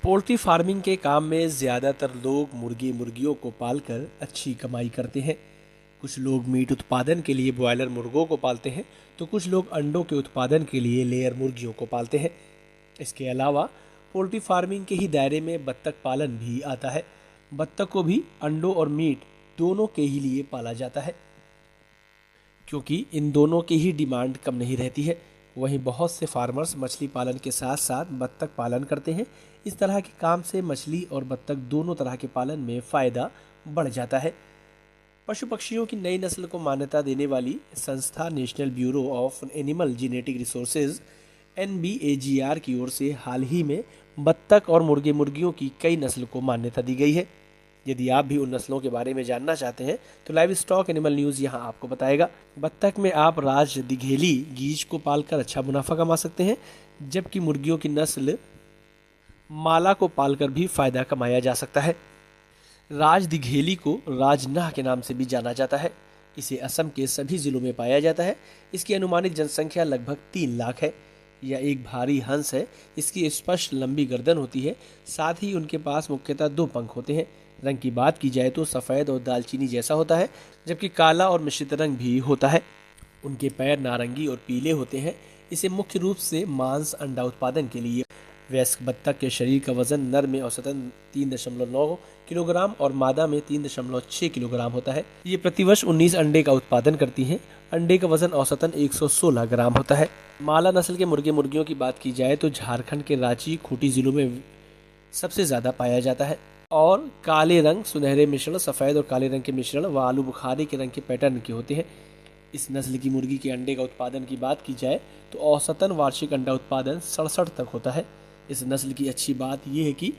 Poultry farming के काम में ज़्यादातर लोग मुर्गी मुर्गियों को पालकर अच्छी कमाई करते हैं। कुछ लोग मीट उत्पादन के लिए ब्रॉयलर मुर्गों को पालते हैं तो कुछ लोग अंडों के उत्पादन के लिए लेयर मुर्गियों को पालते हैं। इसके अलावा पोल्ट्री फार्मिंग के ही दायरे में बत्तख पालन भी आता है। बत्तख को भी अंडों और मीट दोनों के ही लिए पाला जाता है, क्योंकि इन दोनों की ही डिमांड कम नहीं रहती है। वहीं बहुत से फार्मर्स मछली पालन के साथ साथ बत्तख पालन करते हैं। इस तरह के काम से मछली और बत्तख दोनों तरह के पालन में फ़ायदा बढ़ जाता है। पशु पक्षियों की नई नस्ल को मान्यता देने वाली संस्था national bureau of animal genetic resources NBAGR की ओर से हाल ही में बत्तख और मुर्गे मुर्गियों की कई नस्ल को मान्यता दी गई है। यदि आप भी उन नस्लों के बारे में जानना चाहते हैं तो लाइव स्टॉक एनिमल न्यूज़ यहाँ आपको बताएगा। बत्तख में आप राज दिघेली गीज को पालकर अच्छा मुनाफा कमा सकते हैं, जबकि मुर्गियों की नस्ल माला को पालकर भी फायदा कमाया जा सकता है। राज दिघेली को राजनाह के नाम से भी जाना जाता है। इसे असम के सभी जिलों में पाया जाता है। इसकी अनुमानित जनसंख्या लगभग 3 लाख है। यह एक भारी हंस है। इसकी स्पष्ट लंबी गर्दन होती है, साथ ही उनके पास मुख्यतः 2 पंख होते हैं। रंग की बात की जाए तो सफ़ेद और दालचीनी जैसा होता है, जबकि काला और मिश्रित रंग भी होता है। उनके पैर नारंगी और पीले होते हैं। इसे मुख्य रूप से मांस अंडा उत्पादन के लिए। वयस्क बत्तख के शरीर का वजन नर में औसतन 3.9 किलोग्राम और मादा में 3.6 किलोग्राम होता है। ये प्रतिवर्ष 19 अंडे का उत्पादन करती हैं। अंडे का वजन औसतन 116 ग्राम होता है। माला नस्ल के मुर्गे मुर्गियों की बात की जाए तो झारखंड के रांची, खूंटी जिलों में सबसे ज़्यादा पाया जाता है और काले रंग, सुनहरे मिश्रण, सफ़ेद और काले रंग के मिश्रण व आलू बुखारे के रंग के पैटर्न के होते हैं। इस नस्ल की मुर्गी के अंडे का उत्पादन की बात की जाए तो औसतन वार्षिक अंडा उत्पादन 67 तक होता है। इस नस्ल की अच्छी बात यह है कि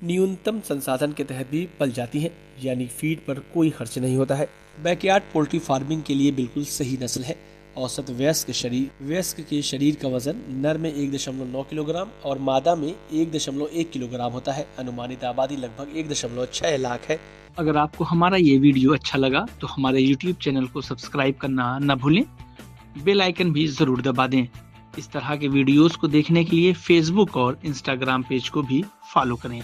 न्यूनतम संसाधन के तहत भी पल जाती हैं, यानी फीड पर कोई खर्च नहीं होता है। बैकयार्ड पोल्ट्री फार्मिंग के लिए बिल्कुल सही नस्ल है। औसत वयस्क के शरीर का वजन नर में 1.9 किलोग्राम और मादा में 1.1 किलोग्राम होता है। अनुमानित आबादी लगभग 1.6 लाख है। अगर आपको हमारा ये वीडियो अच्छा लगा तो हमारे YouTube चैनल को सब्सक्राइब करना न भूलें। बेल आइकन भी जरूर दबा दें। इस तरह के वीडियोस को देखने के लिए Facebook और Instagram पेज को भी फॉलो करें।